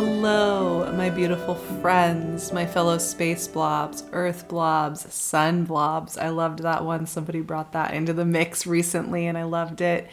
Hello, my beautiful friends, my fellow space blobs, earth blobs, sun blobs. I loved that one. Somebody brought that into the mix recently and I loved it.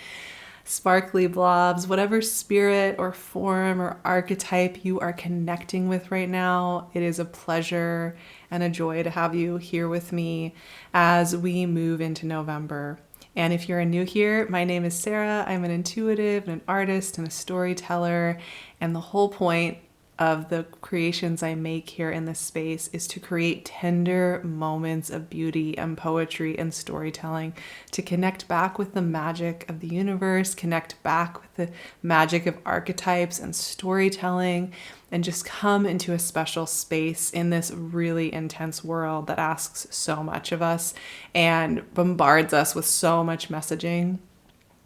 Sparkly blobs, whatever spirit or form or archetype you are connecting with right now, it is a pleasure and a joy to have you here with me as we move into November. And if you're new here, my name is Sarah. I'm an intuitive and an artist and a storyteller. And the whole point of the creations I make here in this space is to create tender moments of beauty and poetry and storytelling, to connect back with the magic of the universe, connect back with the magic of archetypes and storytelling, and just come into a special space in this really intense world that asks so much of us and bombards us with so much messaging.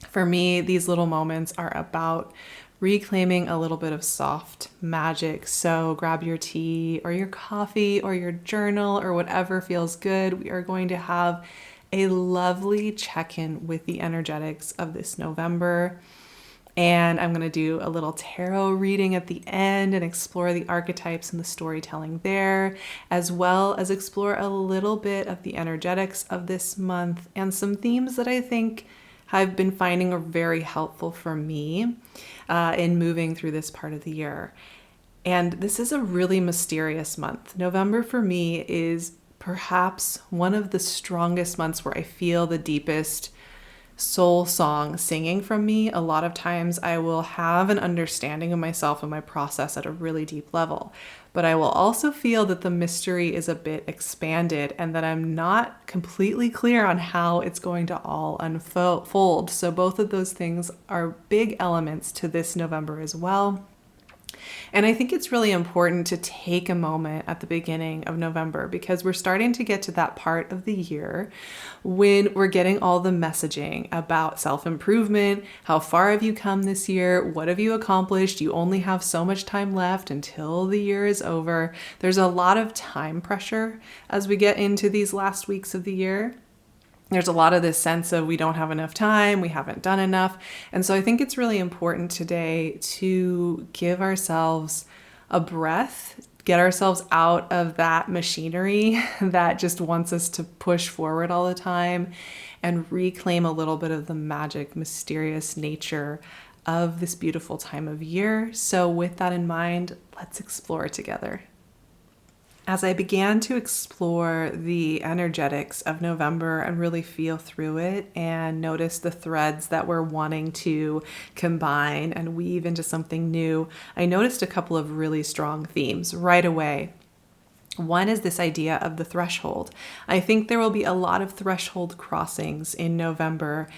For me, these little moments are about reclaiming a little bit of soft magic. So grab your tea or your coffee or your journal or whatever feels good. We are going to have a lovely check-in with the energetics of this November. And I'm going to do a little tarot reading at the end and explore the archetypes and the storytelling there, as well as explore a little bit of the energetics of this month and some themes that I think I've been finding are very helpful for me in moving through this part of the year. And this is a really mysterious month. November for me is perhaps one of the strongest months where I feel the deepest soul song singing from me. A lot of times I will have an understanding of myself and my process at a really deep level, but I will also feel that the mystery is a bit expanded and that I'm not completely clear on how it's going to all unfold. So both of those things are big elements to this November as well. And I think it's really important to take a moment at the beginning of November because we're starting to get to that part of the year when we're getting all the messaging about self-improvement. How far have you come this year? What have you accomplished? You only have so much time left until the year is over. There's a lot of time pressure as we get into these last weeks of the year. There's a lot of this sense of we don't have enough time, we haven't done enough. And so I think it's really important today to give ourselves a breath, get ourselves out of that machinery that just wants us to push forward all the time and reclaim a little bit of the magic, mysterious nature of this beautiful time of year. So with that in mind, let's explore together. As I began to explore the energetics of November and really feel through it and notice the threads that we're wanting to combine and weave into something new, I noticed a couple of really strong themes right away. One is this idea of the threshold. I think there will be a lot of threshold crossings in November,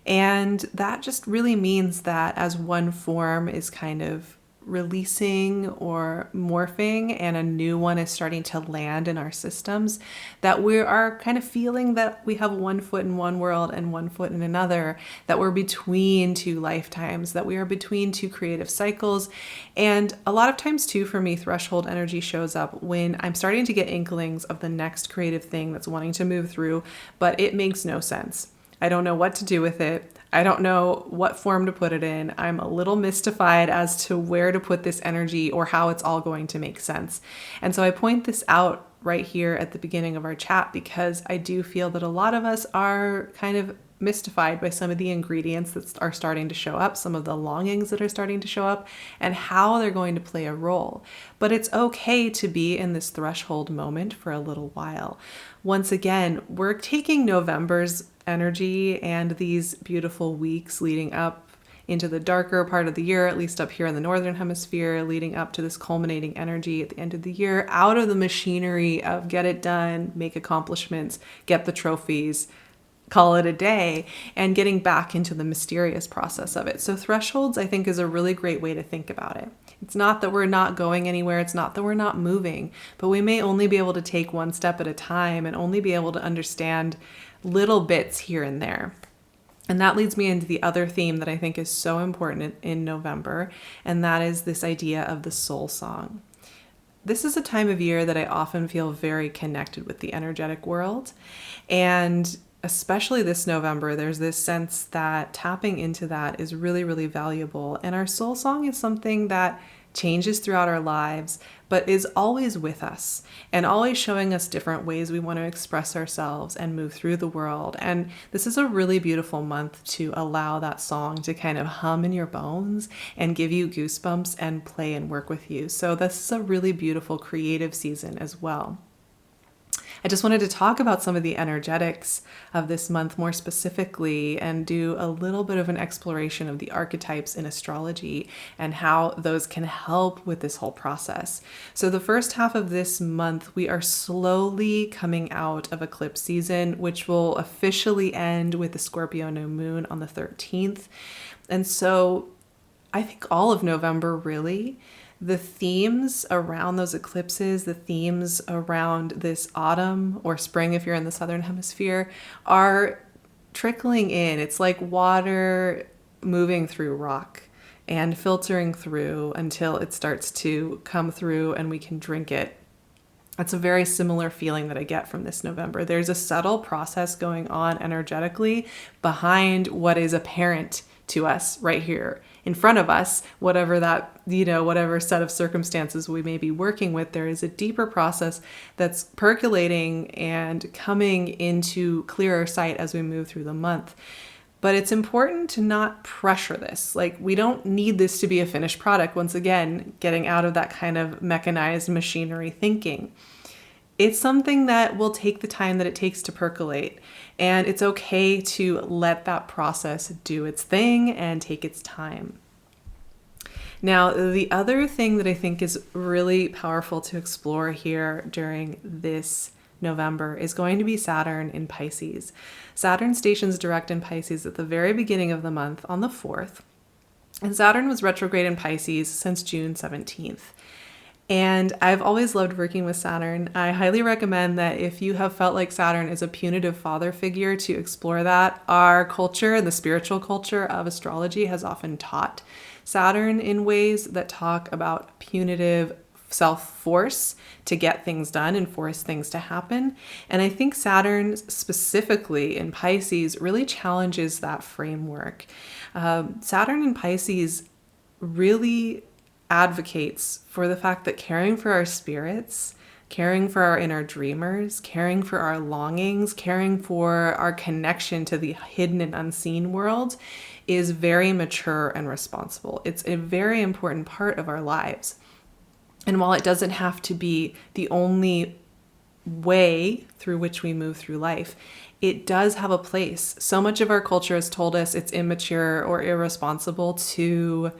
and that just really means that as one form is kind of releasing or morphing and a new one is starting to land in our systems, that we are kind of feeling that we have one foot in one world and one foot in another, that we're between two lifetimes, that we are between two creative cycles. And a lot of times too, for me, threshold energy shows up when I'm starting to get inklings of the next creative thing that's wanting to move through, but it makes no sense. I don't know what to do with it. I don't know what form to put it in. I'm a little mystified as to where to put this energy or how it's all going to make sense. And so I point this out right here at the beginning of our chat because I do feel that a lot of us are kind of mystified by some of the ingredients that are starting to show up, some of the longings that are starting to show up, and how they're going to play a role. But it's okay to be in this threshold moment for a little while. Once again, we're taking November's energy and these beautiful weeks leading up into the darker part of the year, at least up here in the Northern Hemisphere, leading up to this culminating energy at the end of the year, out of the machinery of get it done, make accomplishments, get the trophies, call it a day, and getting back into the mysterious process of it. So thresholds, I think, is a really great way to think about it. It's not that we're not going anywhere. It's not that we're not moving, but we may only be able to take one step at a time and only be able to understand little bits here and there. And that leads me into the other theme that I think is so important in November, and that is this idea of the soul song. This is a time of year that I often feel very connected with the energetic world, and especially this November, there's this sense that tapping into that is really, really valuable. And our soul song is something that changes throughout our lives, but is always with us and always showing us different ways we want to express ourselves and move through the world. And this is a really beautiful month to allow that song to kind of hum in your bones and give you goosebumps and play and work with you. So this is a really beautiful creative season as well. I just wanted to talk about some of the energetics of this month more specifically and do a little bit of an exploration of the archetypes in astrology and how those can help with this whole process. So the first half of this month, we are slowly coming out of eclipse season, which will officially end with the Scorpio new moon on the 13th. And so I think all of November, really, the themes around those eclipses, the themes around this autumn or spring, if you're in the southern hemisphere, are trickling in. It's like water moving through rock and filtering through until it starts to come through and we can drink it. That's a very similar feeling that I get from this November. There's a subtle process going on energetically behind what is apparent to us right here in front of us, whatever that, whatever set of circumstances we may be working with. There is a deeper process that's percolating and coming into clearer sight as we move through the month. But it's important to not pressure this. Like, we don't need this to be a finished product. Once again, getting out of that kind of mechanized machinery thinking. It's something that will take the time that it takes to percolate. And it's okay to let that process do its thing and take its time. Now, the other thing that I think is really powerful to explore here during this November is going to be Saturn in Pisces. Saturn stations direct in Pisces at the very beginning of the month on the 4th. And Saturn was retrograde in Pisces since June 17th. And I've always loved working with Saturn. I highly recommend that if you have felt like Saturn is a punitive father figure, to explore that. Our culture and the spiritual culture of astrology has often taught Saturn in ways that talk about punitive self-force to get things done and force things to happen. And I think Saturn specifically in Pisces really challenges that framework. Saturn in Pisces really advocates for the fact that caring for our spirits, caring for our inner dreamers, caring for our longings, caring for our connection to the hidden and unseen world is very mature and responsible. It's a very important part of our lives. And while it doesn't have to be the only way through which we move through life, it does have a place. So much of our culture has told us it's immature or irresponsible to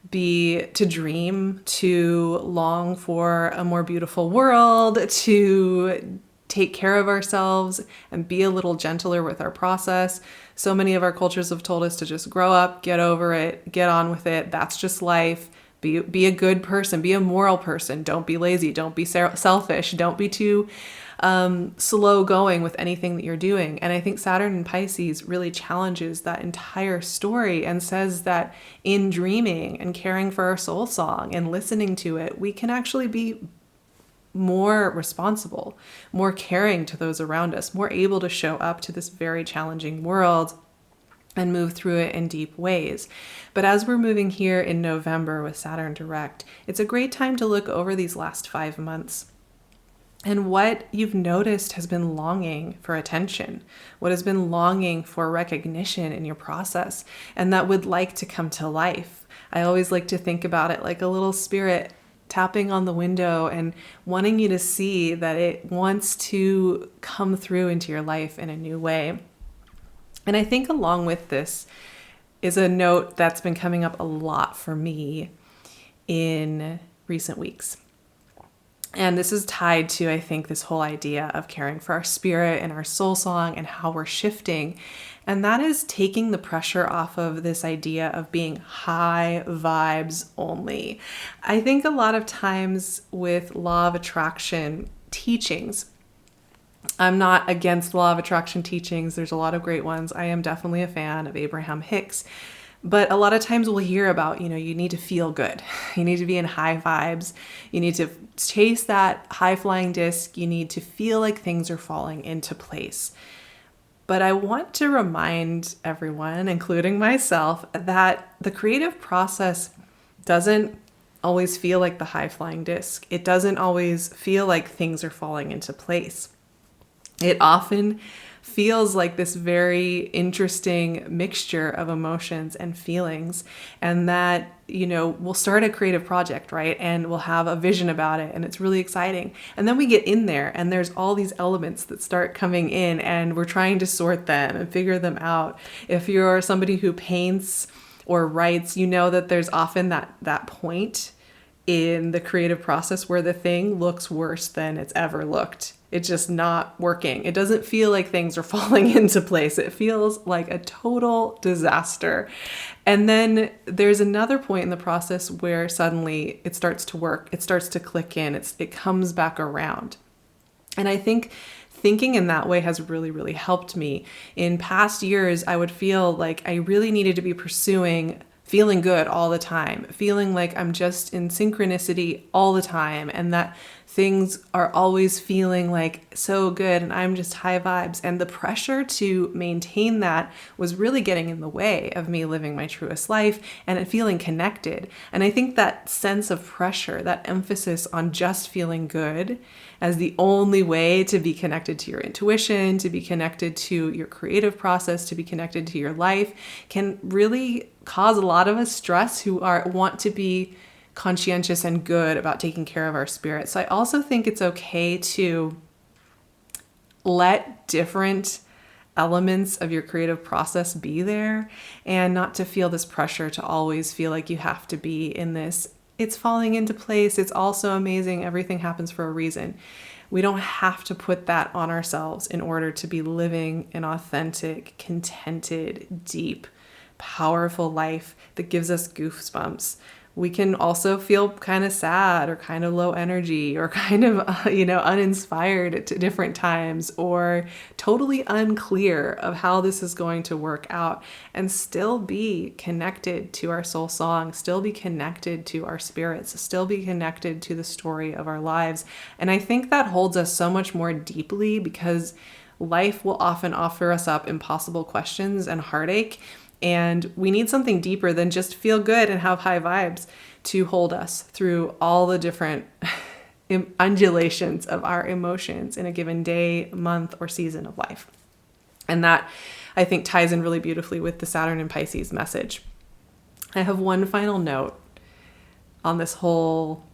dream, to long for a more beautiful world, to take care of ourselves and be a little gentler with our process. So many of our cultures have told us to just grow up, get over it, get on with it. That's just life. Be a good person, be a moral person. Don't be lazy. Don't be selfish. Don't be too slow going with anything that you're doing. And I think Saturn in Pisces really challenges that entire story and says that in dreaming and caring for our soul song and listening to it, we can actually be more responsible, more caring to those around us, more able to show up to this very challenging world and move through it in deep ways. But as we're moving here in November with Saturn direct, it's a great time to look over these last 5 months and what you've noticed has been longing for attention, what has been longing for recognition in your process, and that would like to come to life. I always like to think about it like a little spirit tapping on the window and wanting you to see that it wants to come through into your life in a new way. And I think along with this is a note that's been coming up a lot for me in recent weeks. And this is tied to, I think, this whole idea of caring for our spirit and our soul song and how we're shifting. And that is taking the pressure off of this idea of being high vibes only. I think a lot of times with law of attraction teachings, I'm not against law of attraction teachings. There's a lot of great ones. I am definitely a fan of Abraham Hicks. But a lot of times we'll hear about, you need to feel good. You need to be in high vibes. You need to chase that high flying disc. You need to feel like things are falling into place. But I want to remind everyone, including myself, that the creative process doesn't always feel like the high flying disc. It doesn't always feel like things are falling into place. It often feels like this very interesting mixture of emotions and feelings, and that, we'll start a creative project, right? And we'll have a vision about it, and it's really exciting. And then we get in there and there's all these elements that start coming in, and we're trying to sort them and figure them out. If you're somebody who paints or writes, you know that there's often that point in the creative process where the thing looks worse than it's ever looked. It's just not working. It doesn't feel like things are falling into place. It feels like a total disaster. And then there's another point in the process where suddenly it starts to work. It starts to click in. It comes back around. And I think thinking in that way has really, really helped me. In past years, I would feel like I really needed to be pursuing feeling good all the time, feeling like I'm just in synchronicity all the time, and that things are always feeling like so good and I'm just high vibes. And the pressure to maintain that was really getting in the way of me living my truest life and feeling connected. And I think that sense of pressure, that emphasis on just feeling good as the only way to be connected to your intuition, to be connected to your creative process, to be connected to your life, can really cause a lot of us stress who want to be conscientious and good about taking care of our spirit. So I also think it's okay to let different elements of your creative process be there, and not to feel this pressure to always feel like you have to be in this, it's falling into place, it's all so amazing, everything happens for a reason. We don't have to put that on ourselves in order to be living an authentic, contented, deep, powerful life that gives us goosebumps. We can also feel kind of sad or kind of low energy or kind of, uninspired at different times, or totally unclear of how this is going to work out, and still be connected to our soul song, still be connected to our spirits, still be connected to the story of our lives. And I think that holds us so much more deeply, because life will often offer us up impossible questions and heartache. And we need something deeper than just feel good and have high vibes to hold us through all the different undulations of our emotions in a given day, month, or season of life. And that, I think, ties in really beautifully with the Saturn and Pisces message. I have one final note on this whole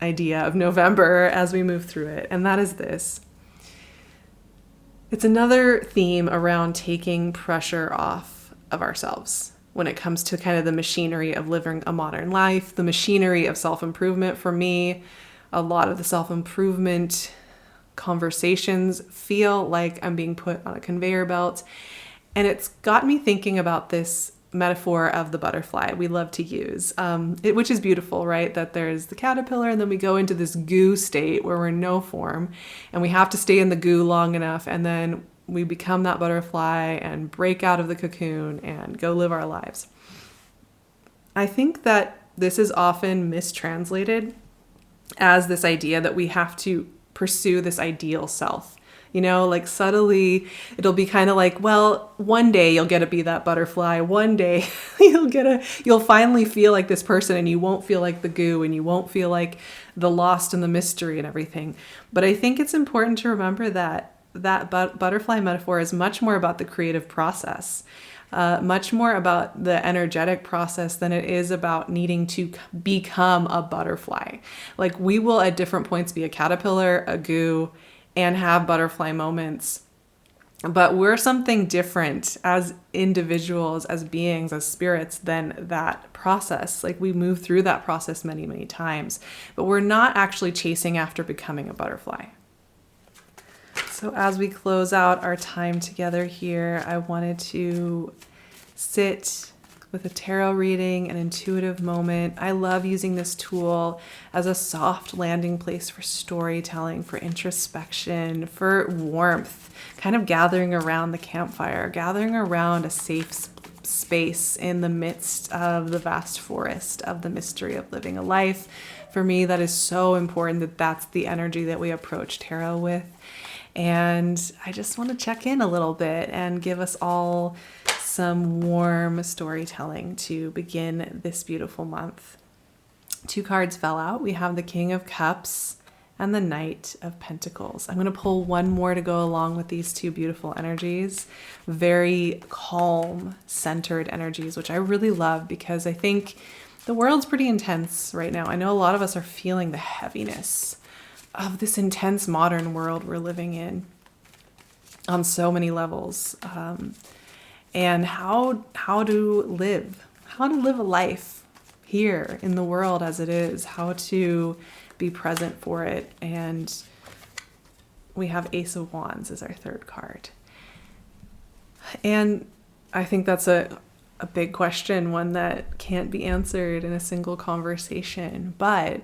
idea of November as we move through it, and that is this. It's another theme around taking pressure off of ourselves when it comes to kind of the machinery of living a modern life, the machinery of self-improvement. For me, a lot of the self-improvement conversations feel like I'm being put on a conveyor belt. And it's got me thinking about this metaphor of the butterfly we love to use, which is beautiful, right? That there's the caterpillar, and then we go into this goo state where we're in no form, and we have to stay in the goo long enough, and then we become that butterfly and break out of the cocoon and go live our lives. I think that this is often mistranslated as this idea that we have to pursue this ideal self. Like subtly, it'll be kind of like, well, one day you'll get to be that butterfly. One day you'll finally feel like this person, and you won't feel like the goo, and you won't feel like the lost and the mystery and everything. But I think it's important to remember that butterfly metaphor is much more about the creative process, much more about the energetic process than it is about needing to become a butterfly. Like, we will at different points be a caterpillar, a goo, and have butterfly moments. But we're something different as individuals, as beings, as spirits than that process. Like, we move through that process many, many times, but we're not actually chasing after becoming a butterfly. So as we close out our time together here, I wanted to sit with a tarot reading, an intuitive moment. I love using this tool as a soft landing place for storytelling, for introspection, for warmth, kind of gathering around the campfire, gathering around a safe space in the midst of the vast forest of the mystery of living a life. For me, that is so important, that that's the energy that we approach tarot with. And I just want to check in a little bit and give us all some warm storytelling to begin this beautiful month. Two cards fell out. We have the King of Cups and the Knight of Pentacles. I'm going to pull one more to go along with these two beautiful energies. Very calm, centered energies, which I really love because I think the world's pretty intense right now. I know a lot of us are feeling the heaviness of this intense modern world we're living in on so many levels. And how to live a life here in the world as it is, how to be present for it. And we have Ace of Wands as our third card. And I think that's a big question, one that can't be answered in a single conversation. But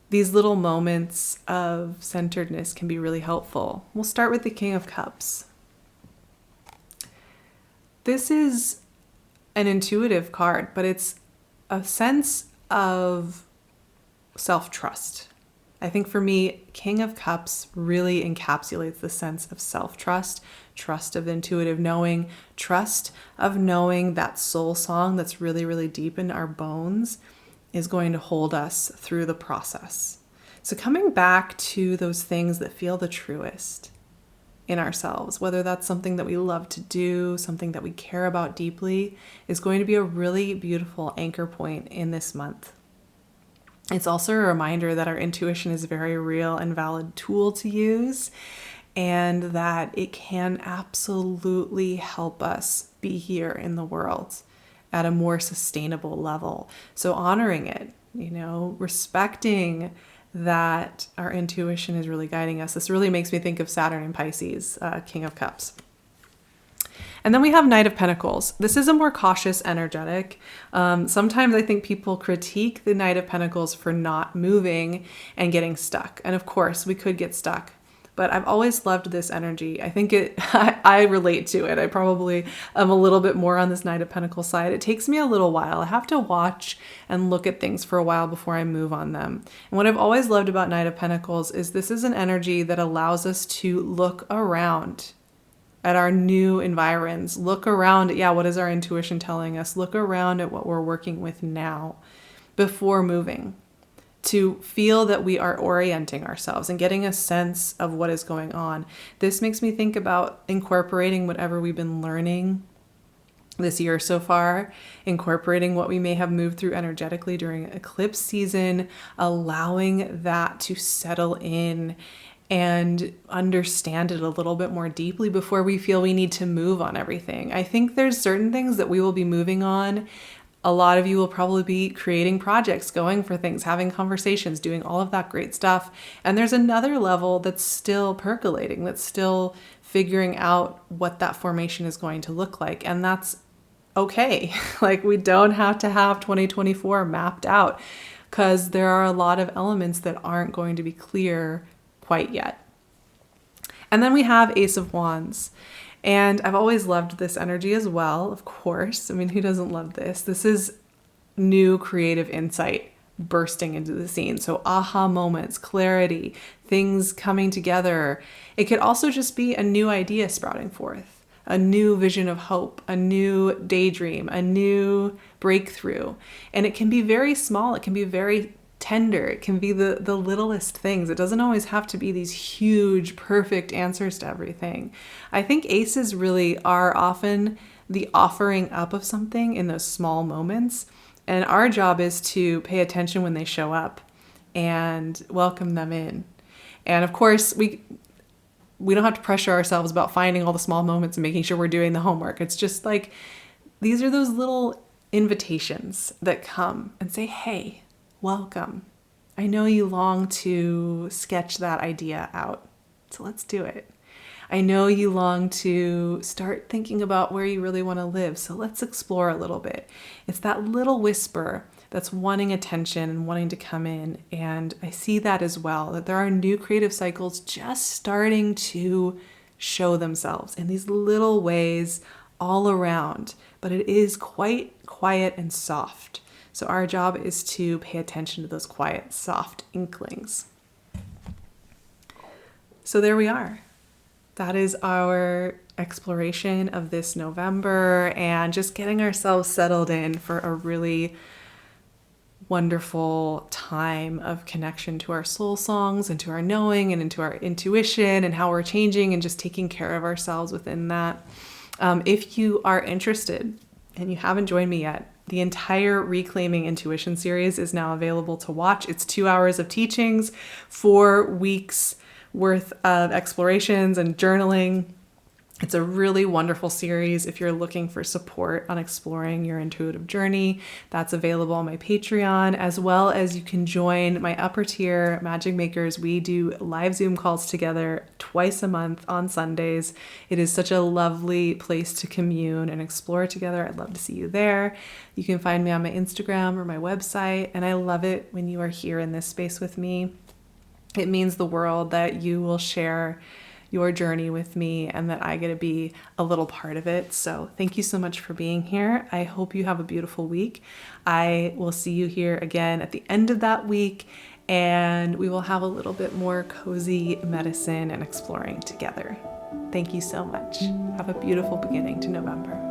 these little moments of centeredness can be really helpful. We'll start with the King of Cups. This is an intuitive card, but it's a sense of self-trust. I think for me, King of Cups really encapsulates the sense of self-trust, trust of intuitive knowing, trust of knowing that soul song that's really, really deep in our bones is going to hold us through the process. So coming back to those things that feel the truest in ourselves, whether that's something that we love to do, something that we care about deeply, is going to be a really beautiful anchor point in this month. It's also a reminder that our intuition is a very real and valid tool to use, and that it can absolutely help us be here in the world at a more sustainable level. So honoring it, respecting that our intuition is really guiding us. This really makes me think of Saturn and Pisces, King of Cups. And then we have Knight of Pentacles. This is a more cautious energetic. Sometimes I think people critique the Knight of Pentacles for not moving and getting stuck. And of course, we could get stuck. But I've always loved this energy. I think I relate to it. I probably am a little bit more on this Knight of Pentacles side. It takes me a little while. I have to watch and look at things for a while before I move on them. And what I've always loved about Knight of Pentacles is this is an energy that allows us to look around at our new environs. Look around at, what is our intuition telling us? Look around at what we're working with now before moving, to feel that we are orienting ourselves and getting a sense of what is going on. This makes me think about incorporating whatever we've been learning this year so far, incorporating what we may have moved through energetically during eclipse season, allowing that to settle in and understand it a little bit more deeply before we feel we need to move on everything. I think there's certain things that we will be moving on. A lot of you will probably be creating projects, going for things, having conversations, doing all of that great stuff. And there's another level that's still percolating, that's still figuring out what that formation is going to look like. And that's okay. Like, we don't have to have 2024 mapped out, because there are a lot of elements that aren't going to be clear quite yet. And then we have Ace of Wands. And I've always loved this energy as well, of course. I mean, who doesn't love this? This is new creative insight bursting into the scene. So aha moments, clarity, things coming together. It could also just be a new idea sprouting forth, a new vision of hope, a new daydream, a new breakthrough. And it can be very small. It can be very tender. It can be the littlest things. It doesn't always have to be these huge, perfect answers to everything. I think aces really are often the offering up of something in those small moments. And our job is to pay attention when they show up and welcome them in. And of course, we don't have to pressure ourselves about finding all the small moments and making sure we're doing the homework. It's just like, these are those little invitations that come and say, hey, welcome. I know you long to sketch that idea out, so let's do it. I know you long to start thinking about where you really want to live, so let's explore a little bit. It's that little whisper that's wanting attention and wanting to come in, and I see that as well, that there are new creative cycles just starting to show themselves in these little ways all around, but it is quite quiet and soft. So our job is to pay attention to those quiet, soft inklings. So there we are. That is our exploration of this November and just getting ourselves settled in for a really wonderful time of connection to our soul songs and to our knowing and into our intuition and how we're changing and just taking care of ourselves within that. If you are interested and you haven't joined me yet, the entire Reclaiming Intuition series is now available to watch. It's 2 hours of teachings, 4 weeks worth of explorations and journaling. It's a really wonderful series if you're looking for support on exploring your intuitive journey. That's available on my Patreon, as well as you can join my upper tier Magic Makers. We do live Zoom calls together twice a month on Sundays. It is such a lovely place to commune and explore together. I'd love to see you there. You can find me on my Instagram or my website, and I love it when you are here in this space with me. It means the world that you will share your journey with me and that I get to be a little part of it. So thank you so much for being here. I hope you have a beautiful week. I will see you here again at the end of that week, and we will have a little bit more cozy medicine and exploring together. Thank you so much. Have a beautiful beginning to November.